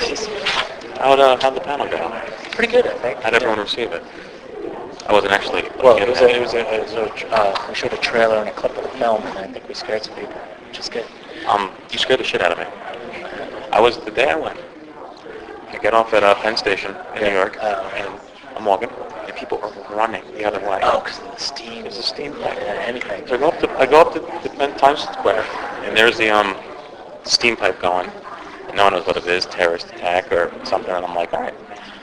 Just How'd the panel go? pretty good, I think. How'd everyone receive it? I wasn't actually. Well, we showed a trailer and a clip of the film, and I think we scared some people, which is good. You scared the shit out of me. The day I went. I get off at Penn Station in New York, and I'm walking, and people are running the other way. Oh, because of the steam. There's a steam pipe. Yeah, anything. So I go up to Penn Times Square, and there's the steam pipe going, and no one knows what it is, terrorist attack or something, and I'm like, all right,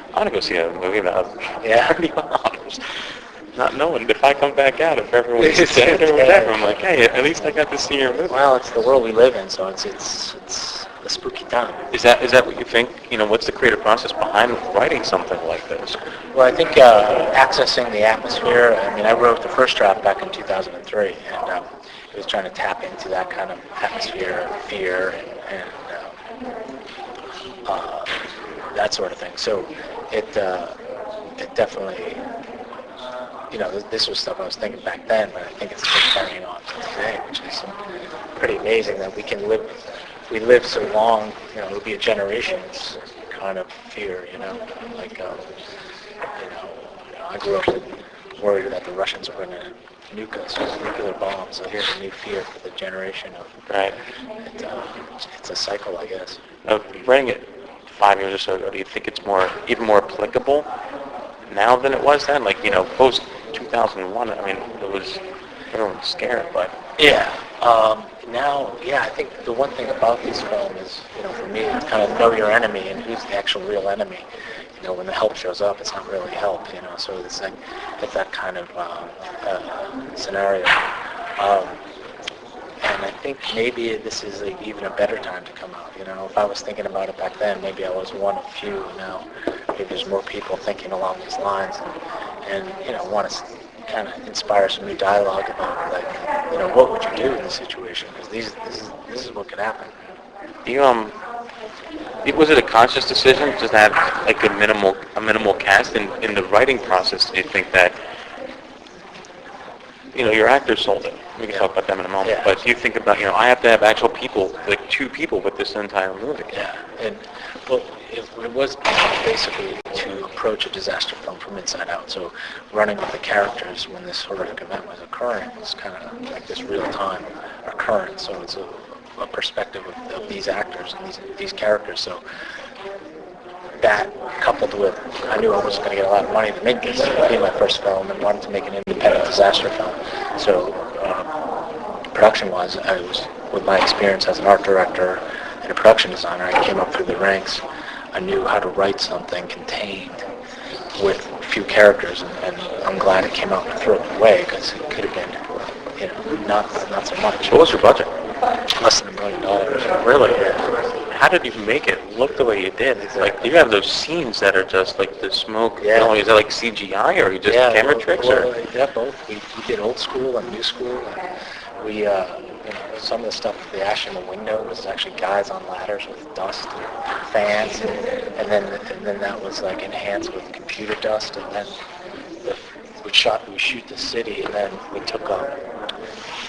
I'm gonna go see a movie about $30, not knowing if I come back out, if everyone's dead or whatever. I'm like, hey, at least I got to see your movie. Well, it's the world we live in, so it's a spooky time. Is that what you think? What's the creative process behind writing something like this? Well, I think accessing the atmosphere. I mean, I wrote the first draft back in 2003, and it was trying to tap into that kind of atmosphere, fear, and that sort of thing. So it definitely, this was stuff I was thinking back then, but I think it's still carrying on today, which is pretty amazing that we live so long, it'll be a generation's kind of fear, like, I grew up worried that the Russians were going to nuke us with nuclear bombs, so here's a new fear for the generation of, right. It's a cycle, I guess. Writing it 5 years or so ago, do you think it's even more applicable now than it was then? Like, post 2001, I mean, everyone was scared, but... Yeah. Now, I think the one thing about this film is, for me, it's kind of know your enemy and who's the actual real enemy. When the help shows up, it's not really help, so it's that kind of scenario. And I think maybe this is even a better time to come out. If I was thinking about it back then, maybe I was one of few. Now, maybe there's more people thinking along these lines, and want to kind of inspire some new dialogue about, like, what would you do in this situation? Because this is what could happen. Was it a conscious decision just to have like a minimal cast in the writing process? Do you think that your actors sold it? We can talk about them in a moment. Yeah. But do you think about I have to have actual people, like 2 people with this entire movie? Yeah, and well, it was basically to approach a disaster film from inside out. So running with the characters when this horrific event was occurring was kind of like this real-time occurrence. So it's a perspective of these actors and these characters. So that coupled with, I knew I wasn't going to get a lot of money to make this. It would be my first film, and wanted to make an independent disaster film. So production-wise, I was, with my experience as an art director and a production designer, I came up through the ranks. I knew how to write something contained with few characters, and I'm glad it came out and threw it away, because it could have been, not so much. What was your budget? Less than $1 million. Really? Yeah. How did you make it look the way you did? Exactly. Like, you have those scenes that are just like the smoke. Yeah. Is that like CGI, or are you just camera tricks? Yeah, both. We did old school and new school. And we, some of the stuff, the ash in the window was actually guys on ladders with dust and fans, and then that was like enhanced with computer dust, and then we shoot the city, and then we took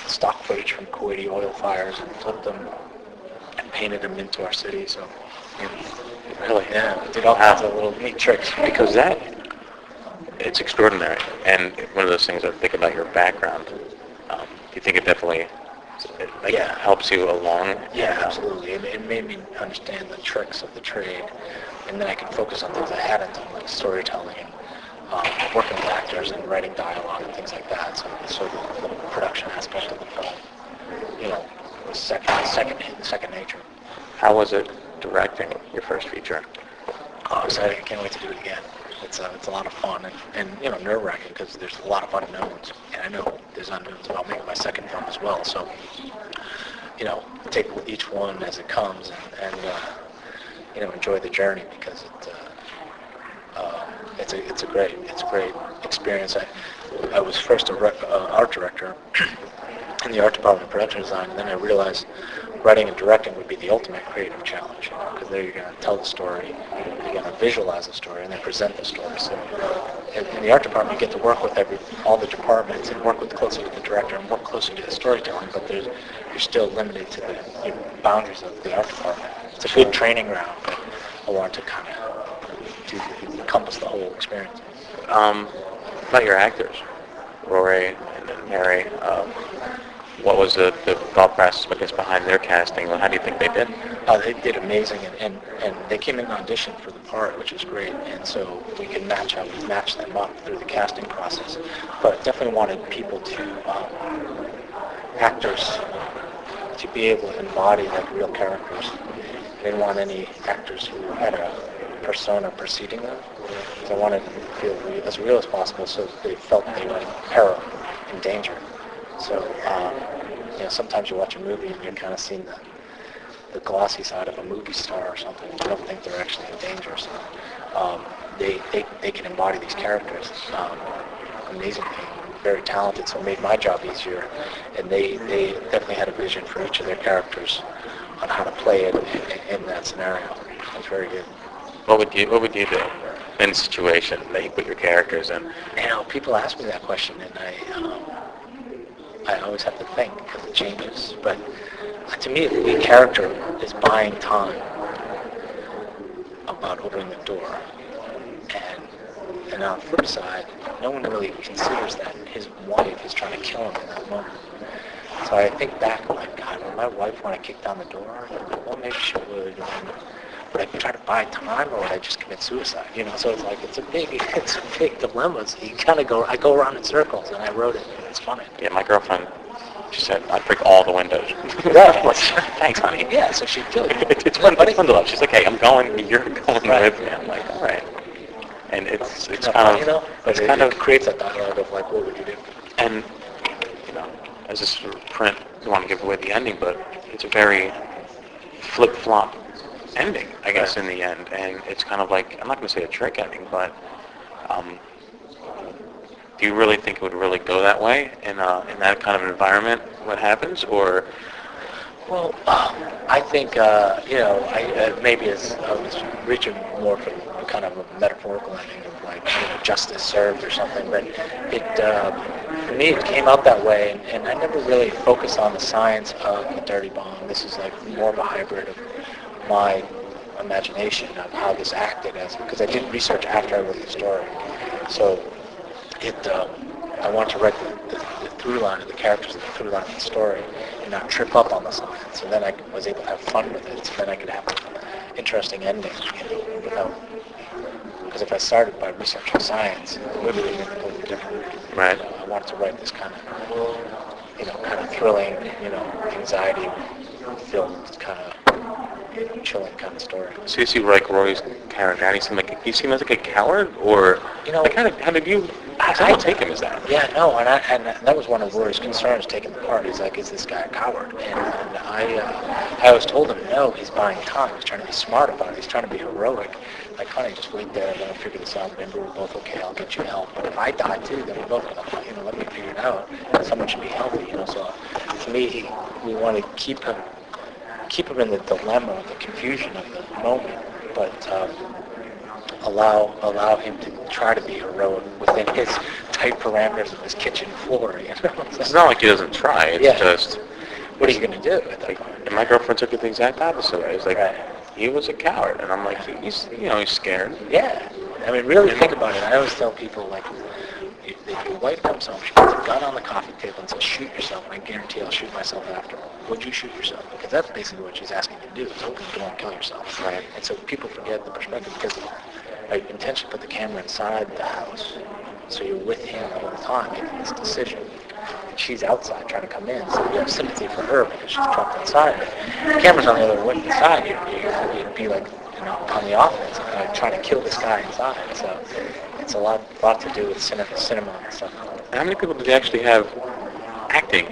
stock footage from Kuwaiti oil fires and flipped them and painted them into our city. So, really, we did all kinds of little neat tricks. Because it's extraordinary, and one of those things I think about your background. Do you think it definitely helps you along? Yeah, absolutely. It made me understand the tricks of the trade, and then I could focus on things I hadn't done, like storytelling and working with actors and writing dialogue and things like that. So the production aspect of the film, was second nature. How was it directing your first feature? Oh, exciting! I can't wait to do it again. It's a lot of fun and nerve-wracking, because there's a lot of unknowns, and I know there's unknowns about making my second film as well. So take each one as it comes and enjoy the journey, because it's a great experience. I was first an art director in the art department of production design, and then I realized writing and directing would be the ultimate creative challenge, because there you're going to tell the story, you're going to visualize the story, and then present the story. So in the art department, you get to work with all the departments and work closely with the director and work closely to the storytelling, but you're still limited to the boundaries of the art department. It's a good training ground, but I wanted to kind of encompass the whole experience. About your actors, Rory and then Mary, what was the thought process, I guess, behind their casting? How do you think they did? They did amazing, and they came in and auditioned for the part, which was great, and so we could match them up through the casting process. But definitely wanted people actors to be able to embody like real characters. I didn't want any actors who had a persona preceding them. So I wanted them to feel as real as possible, so they felt they were in peril, in danger. So, sometimes you watch a movie and you're kind of seeing the glossy side of a movie star or something. You don't think they're actually in danger. So they can embody these characters amazingly, very talented. So it made my job easier. And they definitely had a vision for each of their characters on how to play it in that scenario. It was very good. What would you do in a situation that you put your characters in? People ask me that question, and I always have to think because it changes. But to me, the lead character is buying time about opening the door. And on the flip side, no one really considers that his wife is trying to kill him in that moment. So I think back, I'm like, God, would my wife want to kick down the door? Well, maybe she would. Would I try to buy time, or would I just commit suicide? So it's like it's a big dilemma. So I go around in circles, and I wrote it. And it's funny. Yeah, my girlfriend, she said I'd break all the windows. Right. Like, thanks, honey. Yeah, so she'd kill you. It's fun to love. She's like, hey, I'm going. You're going Right. with me. I'm like, all right. And it's Not kind funny, of but it creates that dialogue of like, what would you do? And as this sort of print, I don't want to give away the ending, but it's a very flip-flop ending, I guess, in the end. And it's kind of like, I'm not going to say a trick ending, but do you really think it would really go that way in that kind of environment, what happens? Or... Well, I think, maybe I was reaching more for kind of a metaphorical ending of like, justice served or something, but for me, it came out that way, and I never really focused on the science of the dirty bomb. This is like more of a hybrid of my imagination of how this acted because I did research after I wrote the story. So I wanted to write the through line of the characters and the through line of the story and not trip up on the science. And then I was able to have fun with it, so then I could have an interesting ending, because if I started by researching science, it would be completely different. Right. I wanted to write this kind of thrilling, anxiety-filled kind of chilling kind of story. So you see like Rory's character, and he seemed like a coward, or how did you take him as that? Yeah, no, and that was one of Rory's concerns taking the part. He's like, is this guy a coward? And I always told him, no, he's buying time. He's trying to be smart about it. He's trying to be heroic. Like, honey, just wait there. Let me figure this out. Maybe we're both okay. I'll get you help. But if I die too, then we're both gonna, let me figure it out. And someone should be healthy, So to me, we want to keep him in the dilemma, the confusion of the moment, but allow him to try to be heroic within his tight parameters of his kitchen floor. It's not like he doesn't try. It's just, what are you going to do at that point? And my girlfriend took it the exact opposite way. It's like, right. He was a coward, and I'm like, he's scared. Yeah, I mean, really think about it. I always tell people, like, if your wife comes home, she puts a gun on the coffee table and says, shoot yourself, and I guarantee I'll shoot myself after. Would you shoot yourself? Because that's basically what she's asking you to do, is open the door and kill yourself. Right. And so people forget the perspective, because I intentionally put the camera inside the house, so you're with him all the time making this decision. And she's outside trying to come in, so you have sympathy for her because she's trapped inside. The camera's on the other side. You'd be like, on the offense, trying to kill this guy inside. So it's a lot to do with cinema and stuff. How many people did they actually have acting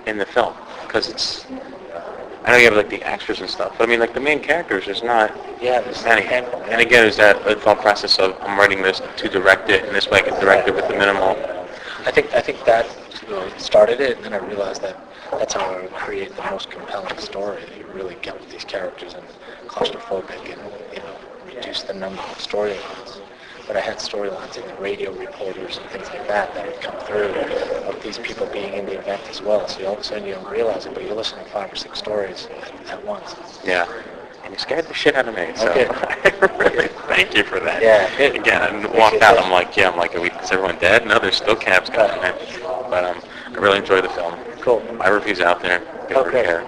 in the film? Because I know you have like the extras and stuff, but I mean like the main characters, there's not many. And again, is that a thought process of I'm writing this to direct it, and this way I can direct it with the minimal? I think that started it, and then I realized that that's how I would create the most compelling story. You really get with these characters and claustrophobic, and reduce the number of storylines. But I had storylines in the radio reporters and things like that would come through of these people being in the event as well. So all of a sudden you don't realize it, but you're listening to 5 or 6 stories at once. Yeah. and you scared the shit out of me. So Okay. I really thank you for that. Yeah, good. Again, I walked out. I'm like, is everyone dead? No, there's still cabs coming in. But I really enjoyed the film. Cool. My review's out there. Good Okay. repair.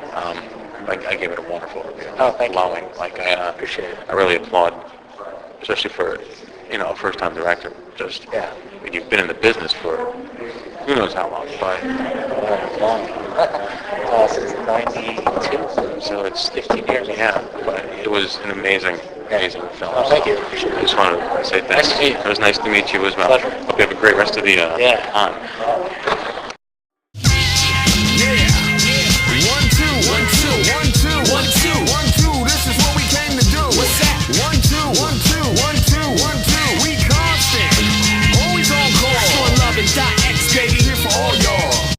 I gave it a wonderful review. Oh, thank you. Glowing. Like I Appreciate it. I really applaud, especially for a first-time director. Just I mean, you've been in the business for who knows how long, but Long. Since 92. so it's 15 years. yeah. But it was an amazing film. Oh, thank you. Appreciate I it. just wanted to say thanks. Nice to meet you. It was nice to meet you as well. Pleasure. Hope you have a great rest of the Yeah. time.